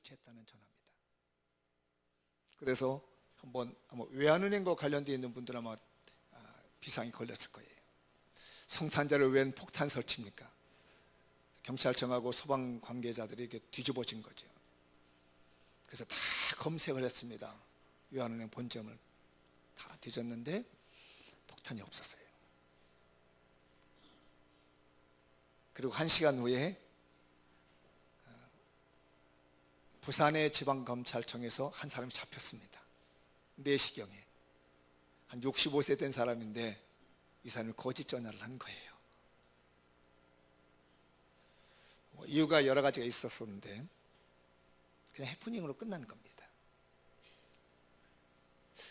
취했다는 전합니다. 그래서 한번 아마 외환은행과 관련되어 있는 분들은 아마 비상이 걸렸을 거예요. 성탄절을 웬 폭탄 설치입니까? 경찰청하고 소방 관계자들이 이렇게 뒤집어진 거죠. 그래서 다 검색을 했습니다. 외환은행 본점을 다 뒤졌는데 폭탄이 없었어요. 그리고 1시간 후에 부산의 지방검찰청에서 한 사람이 잡혔습니다. 4시경에 한 65세 된 사람인데 이 사람이 거짓 전화를 한 거예요. 이유가 여러 가지가 있었었는데 그냥 해프닝으로 끝난 겁니다.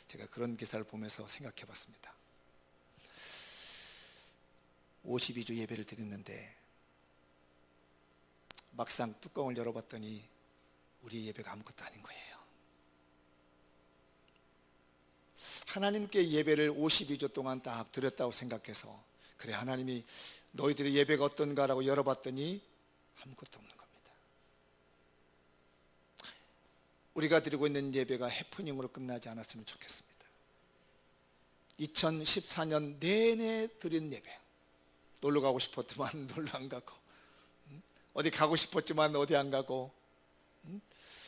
제가 그런 기사를 보면서 생각해 봤습니다. 52주 예배를 드렸는데 막상 뚜껑을 열어봤더니 우리 예배가 아무것도 아닌 거예요. 하나님께 예배를 52주 동안 딱 드렸다고 생각해서 그래 하나님이 너희들의 예배가 어떤가라고 열어봤더니 아무것도 없는 겁니다. 우리가 드리고 있는 예배가 해프닝으로 끝나지 않았으면 좋겠습니다. 2014년 내내 드린 예배, 놀러 가고 싶었지만 놀러 안 가고, 어디 가고 싶었지만 어디 안 가고,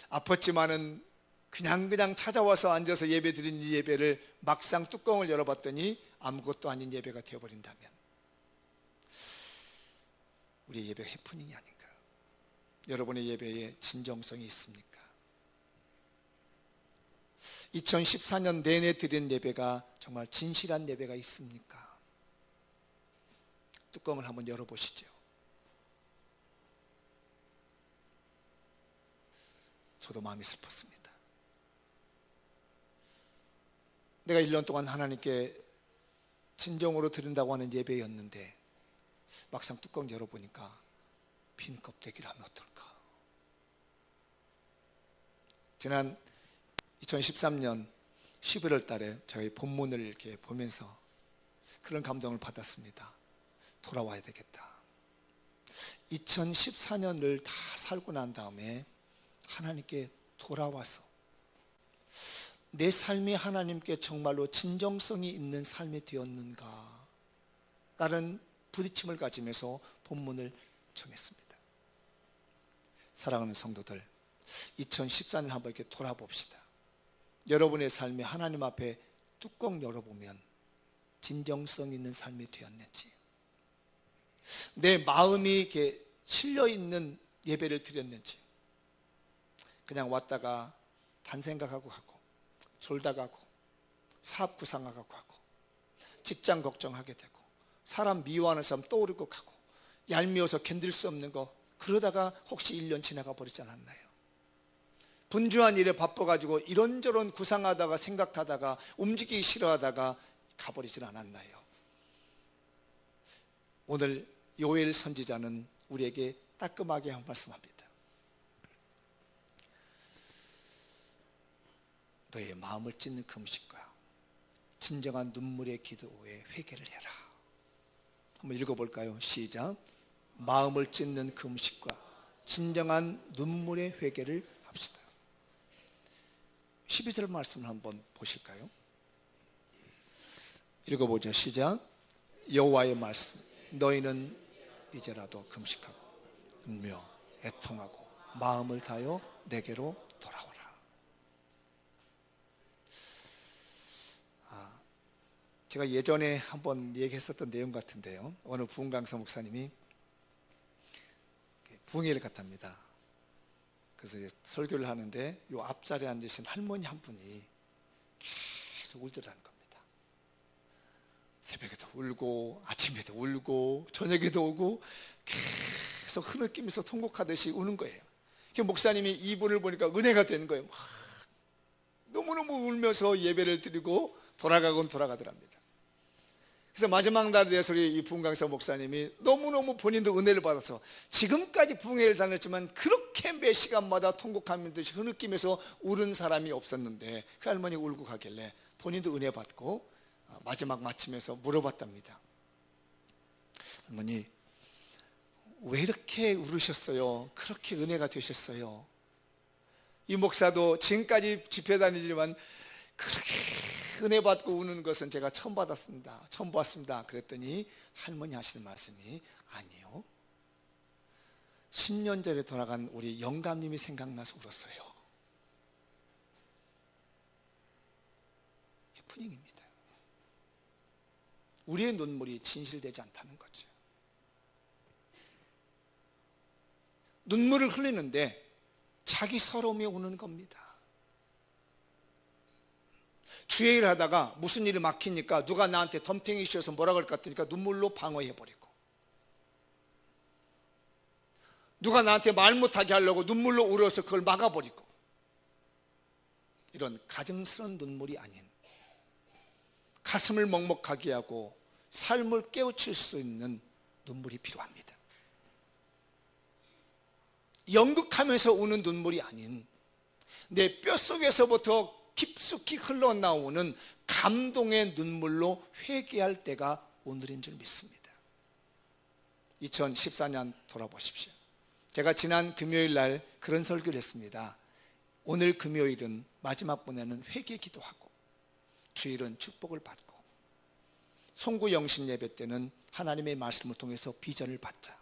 아팠지만은 그냥 찾아와서 앉아서 예배 드린 이 예배를 막상 뚜껑을 열어봤더니 아무것도 아닌 예배가 되어버린다면 우리의 예배가 해프닝이 아닌가? 여러분의 예배에 진정성이 있습니까? 2014년 내내 드린 예배가 정말 진실한 예배가 있습니까? 뚜껑을 한번 열어보시죠. 저도 마음이 슬펐습니다. 내가 1년 동안 하나님께 진정으로 드린다고 하는 예배였는데 막상 뚜껑 열어보니까 빈 껍데기를 하면 어떨까? 지난 2013년 11월 달에 저희 본문을 이렇게 보면서 그런 감동을 받았습니다. 돌아와야 되겠다. 2014년을 다 살고 난 다음에 하나님께 돌아와서 내 삶이 하나님께 정말로 진정성이 있는 삶이 되었는가? 라는 부딪힘을 가지면서 본문을 정했습니다. 사랑하는 성도들, 2014년 한번 이렇게 돌아봅시다. 여러분의 삶이 하나님 앞에 뚜껑 열어보면 진정성 있는 삶이 되었는지, 내 마음이 이렇게 실려있는 예배를 드렸는지, 그냥 왔다가 단 생각하고 가고, 졸다 가고, 사업 구상하고 가고, 직장 걱정하게 되고, 사람 미워하는 사람 떠오르고 가고, 얄미워서 견딜 수 없는 거, 그러다가 혹시 1년 지나가 버리지 않았나요? 분주한 일에 바빠가지고 이런저런 구상하다가 생각하다가 움직이기 싫어하다가 가버리진 않았나요? 오늘 요엘 선지자는 우리에게 따끔하게 한 말씀합니다. 너의 마음을 찢는 금식과 진정한 눈물의 기도에 회개를 해라. 한번 읽어볼까요? 시작. 마음을 찢는 금식과 진정한 눈물의 회개를 합시다. 12절 말씀을 한번 보실까요? 읽어보죠. 시작. 여호와의 말씀, 너희는 이제라도 금식하고 눈물며 애통하고 마음을 다하여 내게로 돌아오라. 제가 예전에 한번 얘기했었던 내용 같은데요, 어느 부흥강사 목사님이 부흥회를 갔답니다. 그래서 설교를 하는데 요 앞자리에 앉으신 할머니 한 분이 계속 울더라는 겁니다. 새벽에도 울고 아침에도 울고 저녁에도 오고 계속 흐느끼면서 통곡하듯이 우는 거예요. 목사님이 이분을 보니까 은혜가 되는 거예요. 막 너무너무 울면서 예배를 드리고 돌아가곤 돌아가더랍니다. 그래서 마지막 날에 대해서 이 부흥강사 목사님이 너무너무 본인도 은혜를 받아서 지금까지 부흥회를 다녔지만 그렇게 매 시간마다 통곡하면서 흐느끼면서 울은 사람이 없었는데 그 할머니 울고 가길래 본인도 은혜 받고 마지막 마치면서 물어봤답니다. 할머니, 왜 이렇게 울으셨어요? 그렇게 은혜가 되셨어요? 이 목사도 지금까지 집회 다니지만 그렇게 은혜 받고 우는 것은 제가 처음 받았습니다. 처음 보았습니다. 그랬더니 할머니 하시는 말씀이 아니요, 10년 전에 돌아간 우리 영감님이 생각나서 울었어요. 해프닝입니다. 우리의 눈물이 진실되지 않다는 거죠. 눈물을 흘리는데 자기 서러움이 오는 겁니다. 주의 일 하다가 무슨 일이 막히니까 누가 나한테 덤탱이 씌워서 뭐라 그럴 것 같으니까 눈물로 방어해버리고, 누가 나한테 말 못하게 하려고 눈물로 울어서 그걸 막아버리고, 이런 가증스러운 눈물이 아닌 가슴을 먹먹하게 하고 삶을 깨우칠 수 있는 눈물이 필요합니다. 연극하면서 우는 눈물이 아닌 내 뼛속에서부터 깊숙이 흘러나오는 감동의 눈물로 회개할 때가 오늘인 줄 믿습니다. 2014년 돌아보십시오. 제가 지난 금요일 날 그런 설교를 했습니다. 오늘 금요일은 마지막 번에는 회개 기도하고, 주일은 축복을 받고, 송구 영신 예배 때는 하나님의 말씀을 통해서 비전을 받자.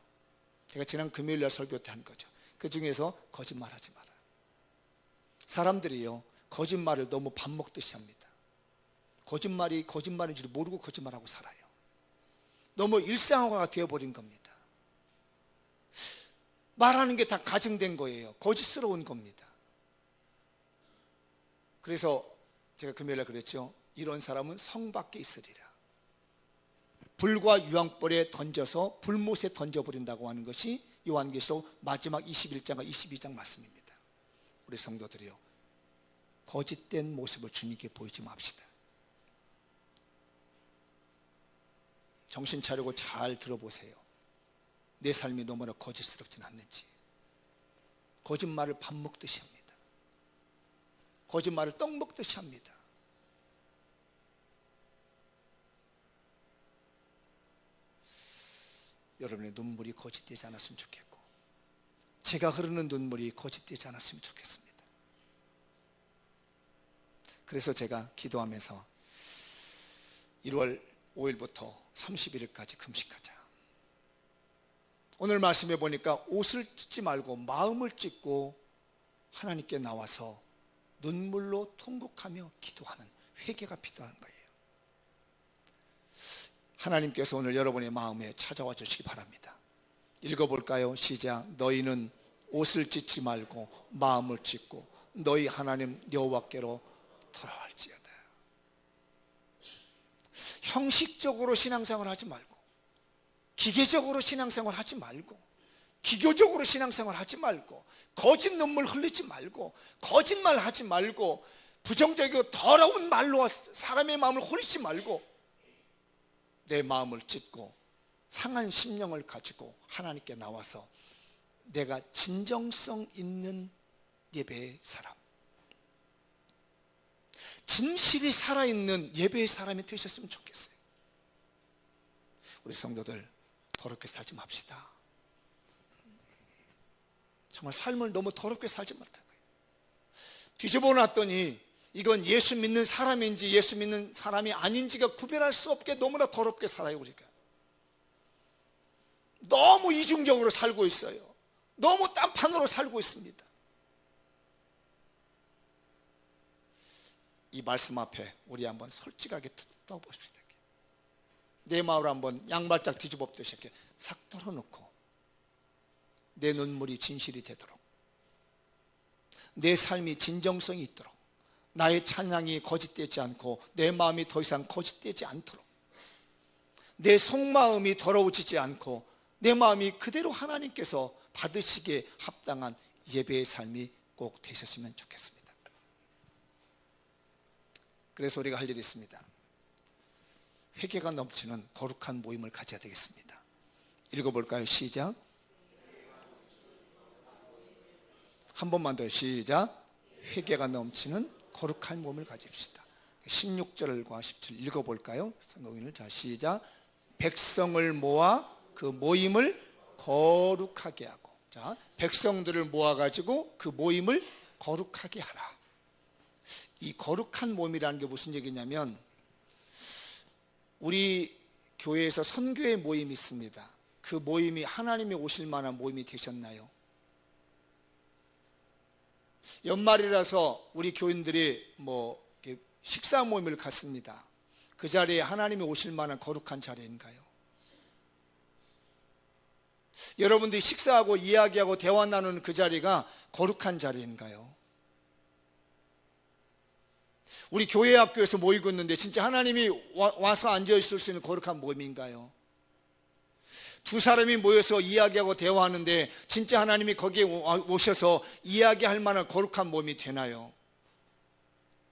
제가 지난 금요일 날 설교 때 한 거죠. 그 중에서 거짓말하지 마라. 사람들이요, 거짓말을 너무 밥 먹듯이 합니다. 거짓말이 거짓말인 줄 모르고 거짓말하고 살아요. 너무 일상화가 되어버린 겁니다. 말하는 게 다 가증된 거예요. 거짓스러운 겁니다. 그래서 제가 금요일에 그랬죠. 이런 사람은 성 밖에 있으리라. 불과 유황불에 던져서 불못에 던져버린다고 하는 것이 요한계시록 마지막 21장과 22장 말씀입니다. 우리 성도들이요, 거짓된 모습을 주님께 보이지 맙시다. 정신 차리고 잘 들어보세요. 내 삶이 너무나 거짓스럽진 않는지. 거짓말을 밥 먹듯이 합니다. 거짓말을 떡 먹듯이 합니다. 여러분의 눈물이 거짓되지 않았으면 좋겠고, 제가 흐르는 눈물이 거짓되지 않았으면 좋겠습니다. 그래서 제가 기도하면서 1월 5일부터 31일까지 금식하자. 오늘 말씀해 보니까 옷을 찢지 말고 마음을 찢고 하나님께 나와서 눈물로 통곡하며 기도하는 회개가 필요한 거예요. 하나님께서 오늘 여러분의 마음에 찾아와 주시기 바랍니다. 읽어볼까요? 시작. 너희는 옷을 찢지 말고 마음을 찢고 너희 하나님 여호와께로 돌아갈지어다. 형식적으로 신앙생활 하지 말고, 기계적으로 신앙생활 하지 말고, 기교적으로 신앙생활 하지 말고, 거짓 눈물 흘리지 말고, 거짓말 하지 말고, 부정적이고 더러운 말로 사람의 마음을 홀리지 말고, 내 마음을 찢고 상한 심령을 가지고 하나님께 나와서 내가 진정성 있는 예배의 사람, 진실이 살아있는 예배의 사람이 되셨으면 좋겠어요. 우리 성도들 더럽게 살지 맙시다. 정말 삶을 너무 더럽게 살지 말자는 거예요. 뒤집어 놨더니 이건 예수 믿는 사람인지 예수 믿는 사람이 아닌지가 구별할 수 없게 너무나 더럽게 살아요. 우리가 너무 이중적으로 살고 있어요. 너무 딴판으로 살고 있습니다. 이 말씀 앞에 우리 한번 솔직하게 떠봅시다. 내 마음을 한번 양발짝 뒤집어 엎듯이 이렇게 싹 털어놓고 내 눈물이 진실이 되도록, 내 삶이 진정성이 있도록, 나의 찬양이 거짓되지 않고 내 마음이 더 이상 거짓되지 않도록, 내 속마음이 더러워지지 않고 내 마음이 그대로 하나님께서 받으시기에 합당한 예배의 삶이 꼭 되셨으면 좋겠습니다. 그래서 우리가 할 일이 있습니다. 회개가 넘치는 거룩한 모임을 가져야 되겠습니다. 읽어볼까요? 시작. 한 번만 더 시작. 회개가 넘치는 거룩한 모임을 가집시다. 16절과 17 읽어볼까요? 성경을. 자, 시작. 백성을 모아 그 모임을 거룩하게 하고, 자, 백성들을 모아가지고 그 모임을 거룩하게 하라. 이 거룩한 모임이라는 게 무슨 얘기냐면, 우리 교회에서 선교의 모임이 있습니다. 그 모임이 하나님이 오실 만한 모임이 되셨나요? 연말이라서 우리 교인들이 식사 모임을 갖습니다. 그 자리에 하나님이 오실 만한 거룩한 자리인가요? 여러분들이 식사하고 이야기하고 대화 나누는 그 자리가 거룩한 자리인가요? 우리 교회 학교에서 모이고 있는데 진짜 하나님이 와서 앉아 있을 수 있는 거룩한 모임인가요? 두 사람이 모여서 이야기하고 대화하는데 진짜 하나님이 거기에 오셔서 이야기할 만한 거룩한 모임이 되나요?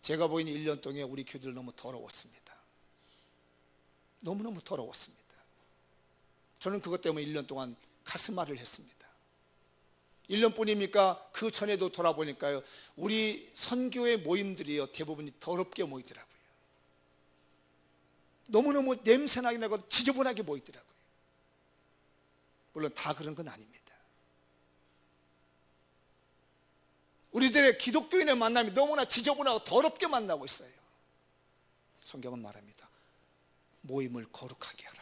제가 보이는 1년 동안 우리 교회들 너무 더러웠습니다. 너무너무 더러웠습니다. 저는 그것 때문에 1년 동안 가슴앓이를 했습니다. 1년뿐입니까? 그 전에도 돌아보니까요, 우리 선교의 모임들이요, 대부분이 더럽게 모이더라고요. 너무너무 냄새나게 나고 지저분하게 모이더라고요. 물론 다 그런 건 아닙니다. 우리들의 기독교인의 만남이 너무나 지저분하고 더럽게 만나고 있어요. 성경은 말합니다. 모임을 거룩하게 하라.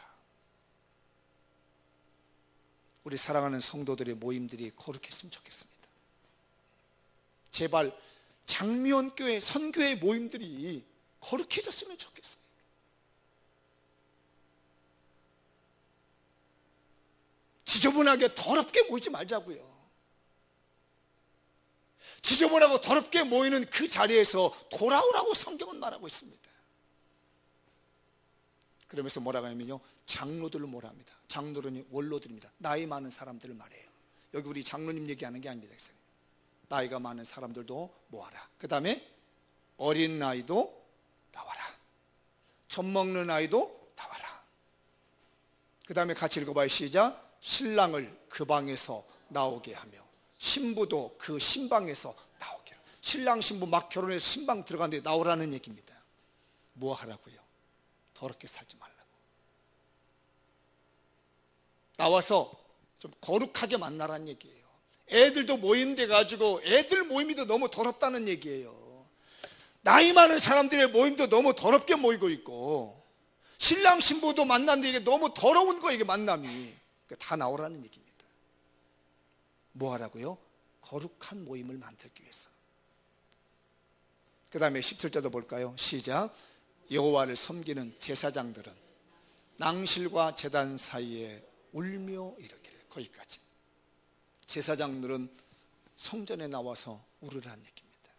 우리 사랑하는 성도들의 모임들이 거룩했으면 좋겠습니다. 제발 장미원교회 선교회 모임들이 거룩해졌으면 좋겠어요. 지저분하게 더럽게 모이지 말자고요. 지저분하고 더럽게 모이는 그 자리에서 돌아오라고 성경은 말하고 있습니다. 그러면서 뭐라고 하냐면요, 장로들을 뭐라 합니다. 장로들은 원로들입니다. 나이 많은 사람들을 말해요. 여기 우리 장로님 얘기하는 게 아닙니다. 나이가 많은 사람들도 모아라. 그 다음에 어린 아이도 나와라. 젖 먹는 아이도 나와라. 그 다음에 같이 읽어봐요. 시작. 신랑을 그 방에서 나오게 하며 신부도 그 신방에서 나오게 하라. 신랑 신부 막 결혼해서 신방 들어가는데 나오라는 얘기입니다. 뭐 하라고요? 더럽게 살지 말라고. 나와서 좀 거룩하게 만나라는 얘기예요. 애들도 모임돼 가지고 애들 모임도 너무 더럽다는 얘기예요. 나이 많은 사람들의 모임도 너무 더럽게 모이고 있고, 신랑 신부도 만났는데 이게 너무 더러운 거, 이게 만남이. 다 나오라는 얘기입니다. 뭐 하라고요? 거룩한 모임을 만들기 위해서. 그 다음에 17절도 볼까요? 시작. 여호와를 섬기는 제사장들은 낭실과 제단 사이에 울며 이르기를. 거기까지. 제사장들은 성전에 나와서 울으라는 얘기입니다.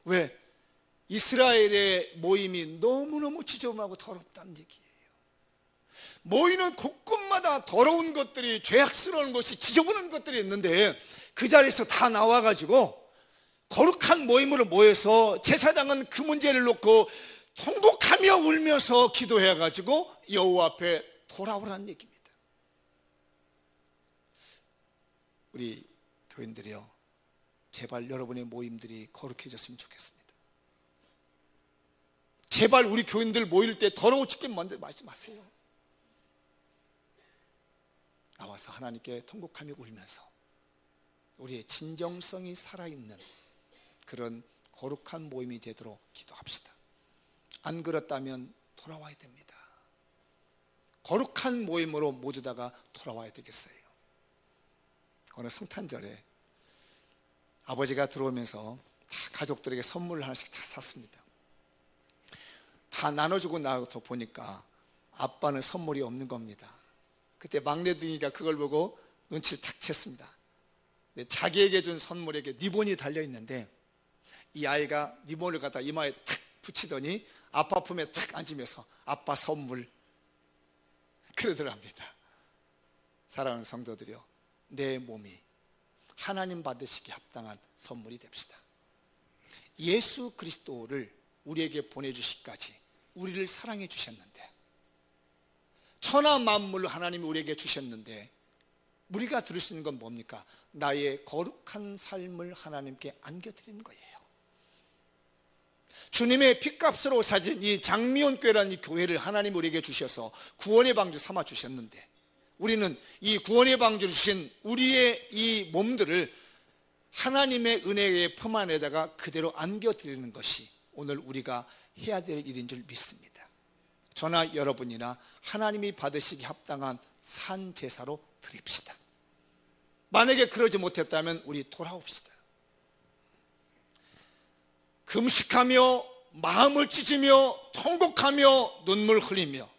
왜? 이스라엘의 모임이 너무너무 지저분하고 더럽다는 얘기예요. 모이는 곳곳마다 더러운 것들이, 죄악스러운 것이, 지저분한 것들이 있는데 그 자리에서 다 나와가지고 거룩한 모임으로 모여서 제사장은 그 문제를 놓고 통곡하며 울면서 기도해가지고 여호와 앞에 돌아오라는 얘기입니다. 우리 교인들이요, 제발 여러분의 모임들이 거룩해졌으면 좋겠습니다. 제발 우리 교인들 모일 때 더러워 죽게 만들지 마세요. 나와서 하나님께 통곡하며 울면서 우리의 진정성이 살아있는 그런 거룩한 모임이 되도록 기도합시다. 안 그렇다면 돌아와야 됩니다. 거룩한 모임으로 모두 다가 돌아와야 되겠어요. 어느 성탄절에 아버지가 들어오면서 다 가족들에게 선물을 하나씩 다 샀습니다. 다 나눠주고 나서 보니까 아빠는 선물이 없는 겁니다. 그때 막내둥이가 그걸 보고 눈치를 탁 챘습니다. 자기에게 준 선물에게 리본이 달려있는데 이 아이가 리본을 갖다 이마에 탁 붙이더니 아빠 품에 탁 앉으면서 아빠 선물 그러더랍니다. 사랑하는 성도들이요, 내 몸이 하나님 받으시기에 합당한 선물이 됩시다. 예수 그리스도를 우리에게 보내주시기까지 우리를 사랑해 주셨는데, 천하 만물을 하나님이 우리에게 주셨는데 우리가 들을 수 있는 건 뭡니까? 나의 거룩한 삶을 하나님께 안겨드리는 거예요. 주님의 핏값으로 사진 이 장미원교회라는 이 교회를 하나님 우리에게 주셔서 구원의 방주 삼아 주셨는데, 우리는 이 구원의 방주를 주신 우리의 이 몸들을 하나님의 은혜의 품 안에다가 그대로 안겨드리는 것이 오늘 우리가 해야 될 일인 줄 믿습니다. 저나 여러분이나 하나님이 받으시기 합당한 산 제사로 드립시다. 만약에 그러지 못했다면 우리 돌아옵시다. 금식하며 마음을 찢으며 통곡하며 눈물 흘리며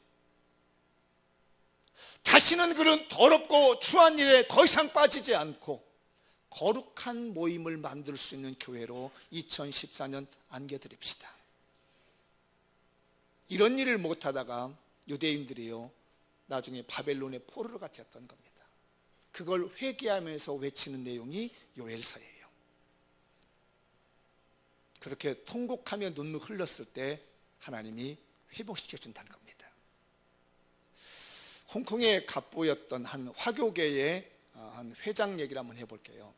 다시는 그런 더럽고 추한 일에 더 이상 빠지지 않고 거룩한 모임을 만들 수 있는 교회로 2014년 안겨드립시다. 이런 일을 못하다가 유대인들이요 나중에 바벨론의 포로가 되었던 겁니다. 그걸 회개하면서 외치는 내용이 요엘서예요. 그렇게 통곡하며 눈물 흘렸을 때 하나님이 회복시켜 준다는 겁니다. 홍콩의 갑부였던 한 화교계의 한 회장 얘기를 한번 해볼게요.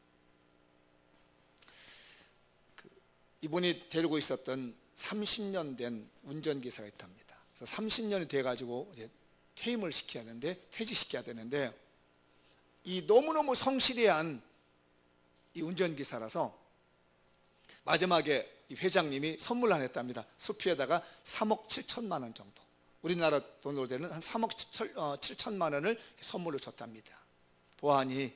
이분이 데리고 있었던 30년 된 운전기사가 있답니다. 그래서 30년이 돼가지고 이제 퇴임을 시켜야 되는데, 퇴직시켜야 되는데, 이 너무너무 성실한 이 운전기사라서 마지막에 이 회장님이 선물 하나 했답니다. 수표에다가 3억 7천만 원 정도, 우리나라 돈으로 되는 한 3억 7천만 원을 선물로 줬답니다. 보아하니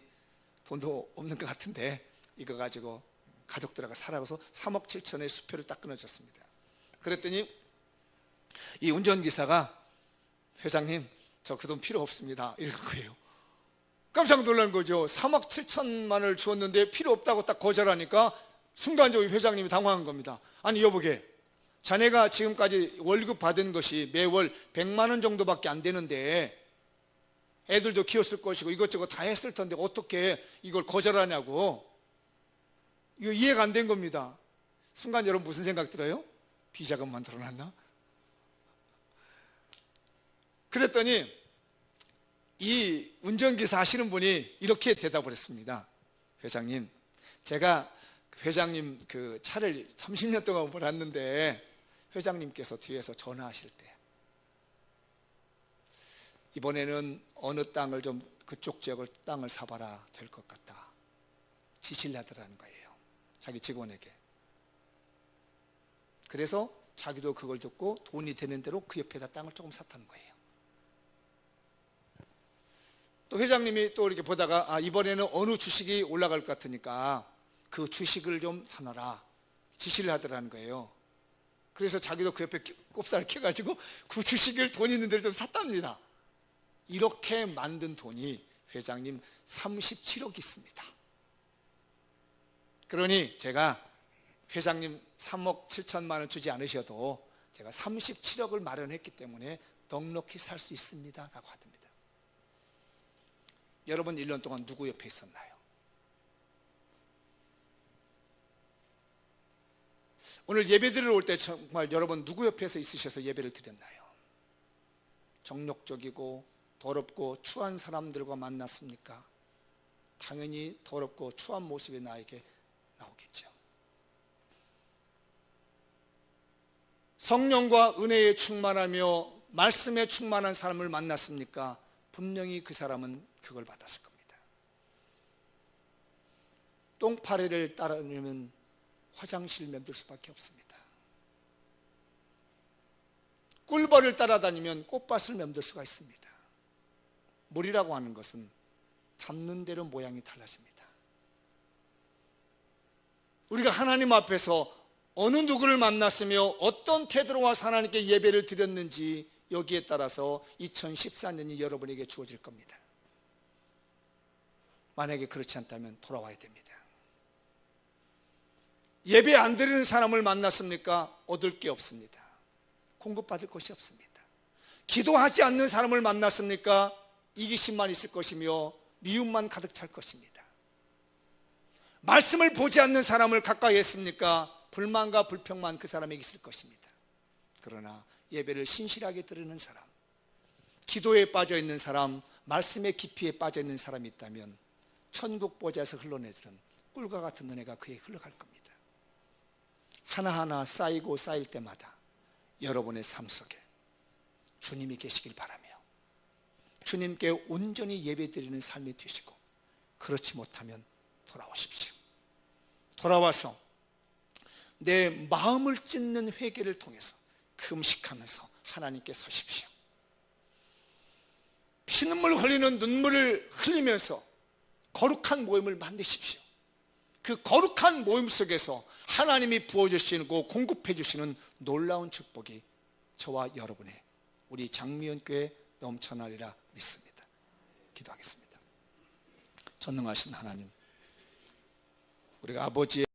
돈도 없는 것 같은데 이거 가지고 가족들하고 살아가서 3억 7천의 수표를 딱 끊어줬습니다. 그랬더니 이 운전기사가 회장님 저 그 돈 필요 없습니다 이런 거예요. 깜짝 놀란 거죠. 3억 7천만 원을 주었는데 필요 없다고 딱 거절하니까 순간적으로 회장님이 당황한 겁니다. 아니 여보게, 자네가 지금까지 월급 받은 것이 매월 100만 원 정도밖에 안 되는데 애들도 키웠을 것이고 이것저것 다 했을 텐데 어떻게 이걸 거절하냐고. 이거 이해가 안 된 겁니다. 순간 여러분 무슨 생각 들어요? 비자금 만들어놨나? 그랬더니 이 운전기사 하시는 분이 이렇게 대답을 했습니다. 회장님, 제가 회장님 그 차를 30년 동안 몰았는데 회장님께서 뒤에서 전화하실 때 이번에는 어느 땅을 좀 그쪽 지역을 땅을 사봐라 될 것 같다 지시를 하더라는 거예요, 자기 직원에게. 그래서 자기도 그걸 듣고 돈이 되는 대로 그 옆에다 땅을 조금 샀다는 거예요. 또 회장님이 또 이렇게 보다가 이번에는 어느 주식이 올라갈 것 같으니까 그 주식을 좀 사놔라 지시를 하더라는 거예요. 그래서 자기도 그 옆에 꼽사를 켜가지고 그 주식을 돈 있는 대로 좀 샀답니다. 이렇게 만든 돈이 회장님 37억 있습니다. 그러니 제가 회장님 3억 7천만 원 주지 않으셔도 제가 37억을 마련했기 때문에 넉넉히 살 수 있습니다 라고 하답니다. 여러분 1년 동안 누구 옆에 있었나요? 오늘 예배 드리러 올 때 정말 여러분 누구 옆에서 있으셔서 예배를 드렸나요? 정욕적이고 더럽고 추한 사람들과 만났습니까? 당연히 더럽고 추한 모습이 나에게 나오겠죠. 성령과 은혜에 충만하며 말씀에 충만한 사람을 만났습니까? 분명히 그 사람은 그걸 받았을 겁니다. 똥파리를 따르려면 화장실 맴돌 수밖에 없습니다. 꿀벌을 따라다니면 꽃밭을 맴돌 수가 있습니다. 물이라고 하는 것은 담는 대로 모양이 달라집니다. 우리가 하나님 앞에서 어느 누구를 만났으며 어떤 태도로 와서 하나님께 예배를 드렸는지 여기에 따라서 2014년이 여러분에게 주어질 겁니다. 만약에 그렇지 않다면 돌아와야 됩니다. 예배 안 드리는 사람을 만났습니까? 얻을 게 없습니다. 공급받을 것이 없습니다. 기도하지 않는 사람을 만났습니까? 이기심만 있을 것이며 미움만 가득 찰 것입니다. 말씀을 보지 않는 사람을 가까이 했습니까? 불만과 불평만 그 사람에게 있을 것입니다. 그러나 예배를 신실하게 드리는 사람, 기도에 빠져 있는 사람, 말씀의 깊이에 빠져 있는 사람이 있다면 천국 보좌에서 흘러내리는 꿀과 같은 은혜가 그에게 흘러갈 겁니다. 하나하나 쌓이고 쌓일 때마다 여러분의 삶 속에 주님이 계시길 바라며 주님께 온전히 예배드리는 삶이 되시고, 그렇지 못하면 돌아오십시오. 돌아와서 내 마음을 찢는 회개를 통해서 금식하면서 하나님께 서십시오. 피눈물 흘리는 눈물을 흘리면서 거룩한 모임을 만드십시오. 그 거룩한 모임 속에서 하나님이 부어주시고 공급해 주시는 놀라운 축복이 저와 여러분의 우리 장미연교회에 넘쳐나리라 믿습니다. 기도하겠습니다. 전능하신 하나님, 우리가 아버지의